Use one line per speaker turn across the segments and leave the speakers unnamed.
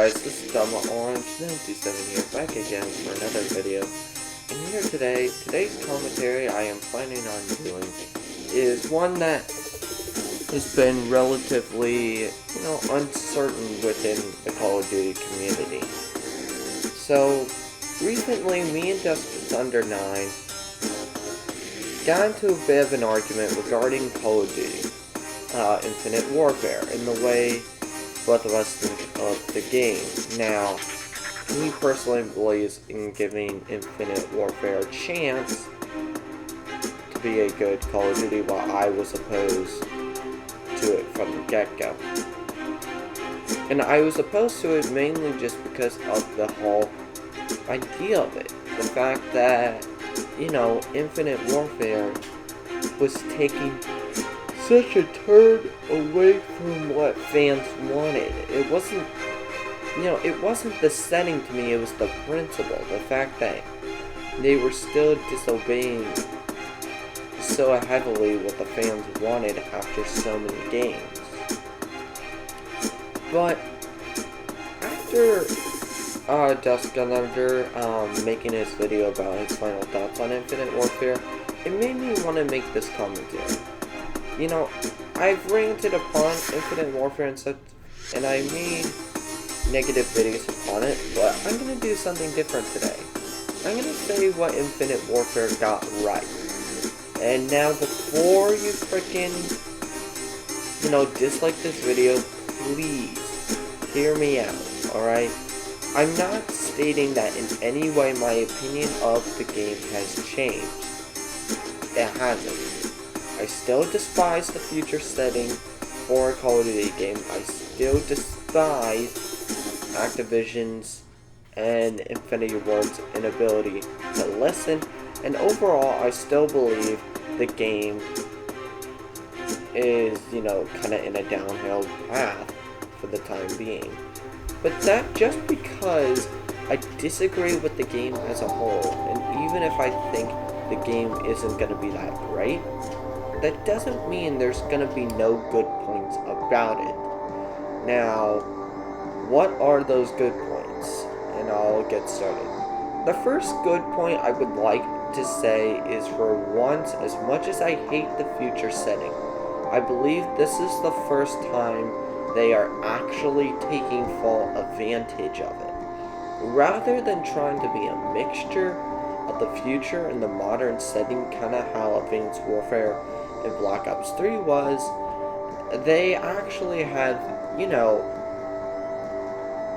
guys, this is Dumb Orange 97 here, back again for another video. And here today's commentary I am planning on doing is one that has been relatively, uncertain within the Call of Duty community. So, recently me and Dust Thunder 9 got into a bit of an argument regarding Call of Duty, Infinite Warfare, and the way both of us think of the game. Now, he personally believes in giving Infinite Warfare a chance to be a good Call of Duty, while I was opposed to it from the get-go. And I was opposed to it mainly just because of the whole idea of it. The fact that, Infinite Warfare was taking such a turn away from what fans wanted. It wasn't, it wasn't the setting to me, it was the principle. The fact that they were still disobeying so heavily what the fans wanted after so many games. But after Dust Thunder making his video about his final thoughts on Infinite Warfare, it made me want to make this commentary. I've ranted upon Infinite Warfare and such, and I made negative videos upon it, but I'm going to do something different today. I'm going to say what Infinite Warfare got right. And now, before you frickin', dislike this video, please hear me out, alright? I'm not stating that in any way my opinion of the game has changed. It hasn't. I still despise the future setting for a Call of Duty game. I still despise Activision's and Infinity Ward's inability to listen. And overall, I still believe the game is, kind of in a downhill path for the time being. But that just because I disagree with the game as a whole, and even if I think the game isn't going to be that great, that doesn't mean there's going to be no good points about it. Now, what are those good points? And I'll get started. The first good point I would like to say is, for once, as much as I hate the future setting, I believe this is the first time they are actually taking full advantage of it. Rather than trying to be a mixture of the future and the modern setting, kind of how Advanced Warfare and Black Ops 3 was, they actually had,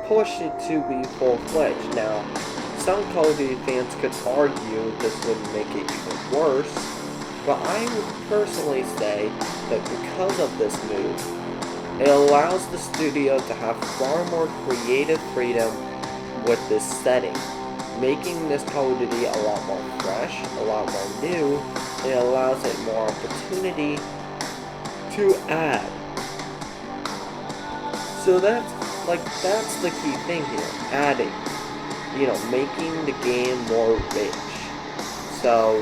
pushed it to be full-fledged. Now, some Call of Duty fans could argue this would make it even worse, but I would personally say that because of this move, it allows the studio to have far more creative freedom with this setting, making this Call of Duty a lot more fresh, a lot more new. It allows it more opportunity to add. So that's the key thing here, adding, making the game more rich. So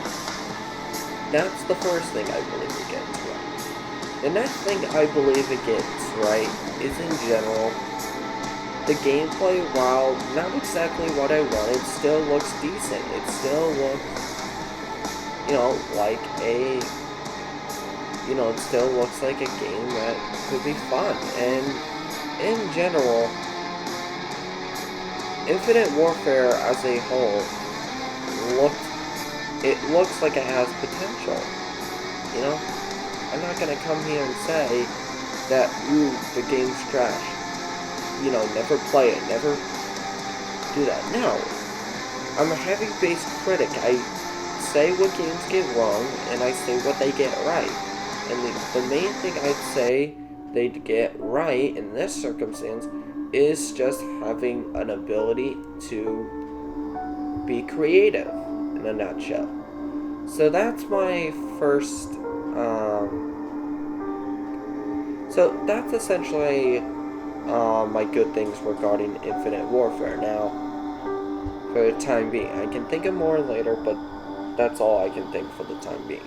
that's the first thing I believe it gets right. The next thing I believe it gets right is, in general, the gameplay, while not exactly what I wanted, still looks decent. It still looks, like it still looks like a game that could be fun. And in general, Infinite Warfare as a whole looks like it has potential. I'm not gonna come here and say that, the game's trash. Never play it, never do that. No. I'm a heavy-based critic. I say what games get wrong, and I say what they get right. And the main thing I'd say they'd get right in this circumstance is just having an ability to be creative, in a nutshell. So that's my first, so that's essentially my good things regarding Infinite Warfare. Now, for the time being, I can think of more later, but that's all I can think for the time being.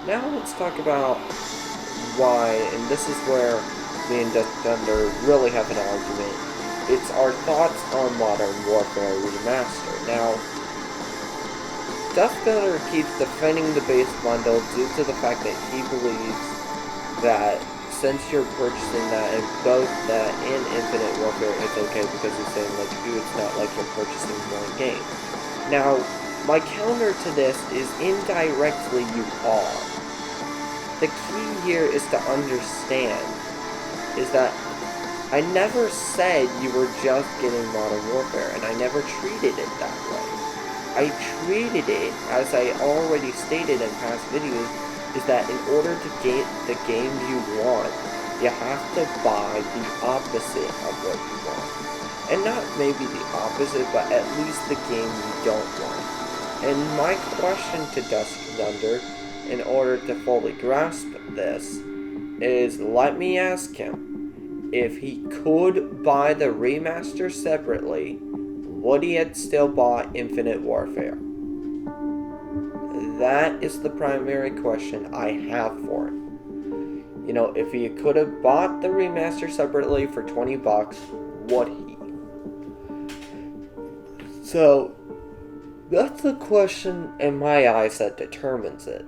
Now let's talk about why, and this is where me and Dust Thunder really have an argument, it's our thoughts on Modern Warfare Remastered. Now, Duskgunnr keeps defending the base bundle due to the fact that he believes that since you're purchasing that in both that and Infinite Warfare, it's okay because he's saying, like, it's not like you're purchasing one game. Now, my counter to this is indirectly you are. The key here is to understand is that I never said you were just getting Modern Warfare, and I never treated it that way. I treated it, as I already stated in past videos, is that in order to get the game you want, you have to buy the opposite of what you want. And not maybe the opposite, but at least the game you don't want. And my question to Duskgunnr, in order to fully grasp this, is let me ask him, if he could buy the remaster separately, would he have still bought Infinite Warfare? That is the primary question I have for him. You know, if he could have bought the remaster separately for $20, would he? So, that's the question in my eyes that determines it.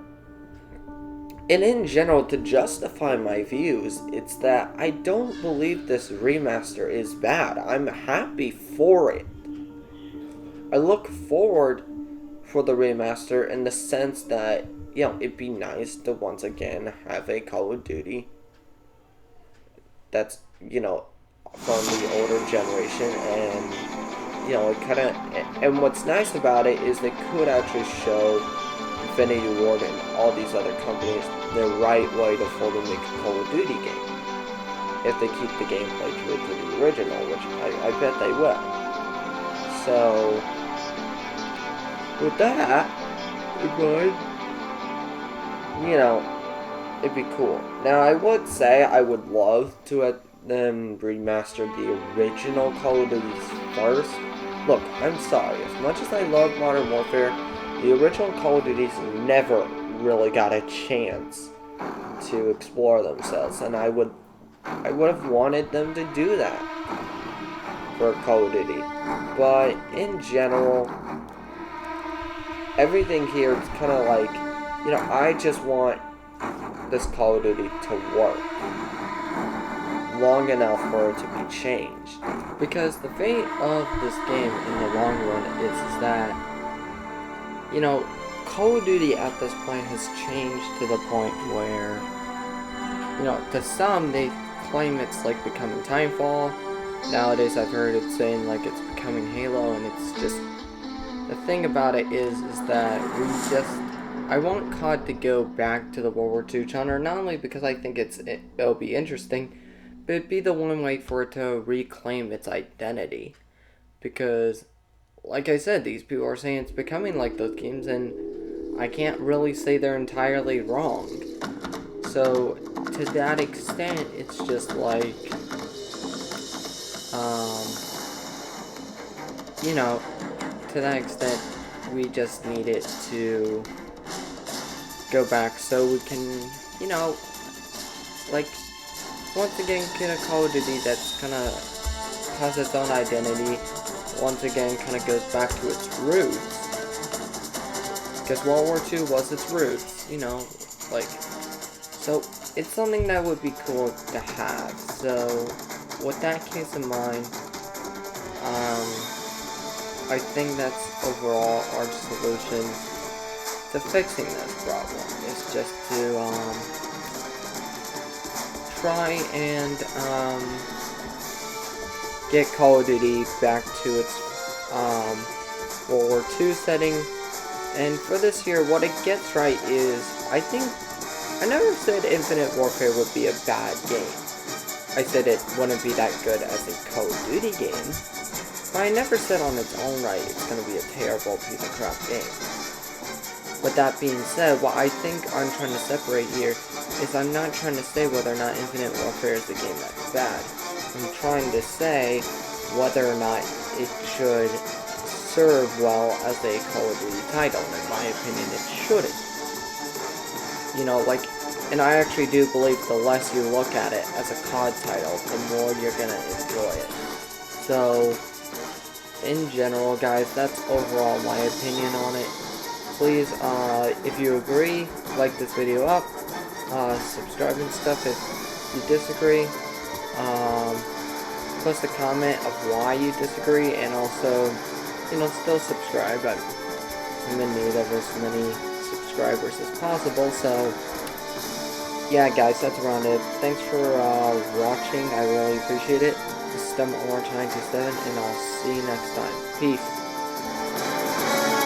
And in general, to justify my views, it's that I don't believe this remaster is bad. I'm happy for it. I look forward for the remaster in the sense that, you know, it'd be nice to once again have a Call of Duty that's, you know, from the older generation, and, you know, it kind of, and what's nice about it is they could actually show Infinity Ward and all these other companies the right way to fully make a Call of Duty game. If they keep the gameplay true to the original, which I bet they will. So, with that in mind, you know, it'd be cool. Now, I would say I would love to have them remaster the original Call of Duty first. Look, I'm sorry. As much as I love Modern Warfare, the original Call of Duties never really got a chance to explore themselves, and I would have wanted them to do that for Call of Duty. But in general, everything here is kind of like, you know, I just want this Call of Duty to work long enough for it to be changed. Because the fate of this game in the long run is that, you know, Call of Duty at this point has changed to the point where, you know, to some they claim it's like becoming Timefall. Nowadays I've heard it saying like it's becoming Halo, and it's just, the thing about it is that I want COD to go back to the World War II genre, not only because I think it'll be interesting, but it'd be the one way for it to reclaim its identity. Because, like I said, these people are saying it's becoming like those games, and I can't really say they're entirely wrong. So, to that extent, it's just like, you know, to that extent, we just need it to go back so we can, you know, like, once again get a Call of Duty that's kind of has its own identity, once again kind of goes back to its roots. Because World War II was its roots, you know, like, so it's something that would be cool to have. So, with that case in mind, I think that's overall our solution to fixing this problem. Is just to try and get Call of Duty back to its World War II setting. And for this year, what it gets right is, I think, I never said Infinite Warfare would be a bad game. I said it wouldn't be that good as a Call of Duty game. But I never said on its own right it's going to be a terrible piece of crap game. With that being said, what I think I'm trying to separate here is I'm not trying to say whether or not Infinite Warfare is a game that's bad. I'm trying to say whether or not it should serve well as a Call of Duty title. In my opinion, it shouldn't. You know, like, and I actually do believe the less you look at it as a COD title, the more you're gonna enjoy it. So, in general, guys, that's overall my opinion on it. Please, if you agree, like this video up, subscribe and stuff if you disagree, post a comment of why you disagree, and also, still subscribe. I'm in need of as many subscribers as possible, so, yeah, guys, that's around it. Thanks for, watching, I really appreciate it. This is Stumble 927, and I'll see you next time. Peace.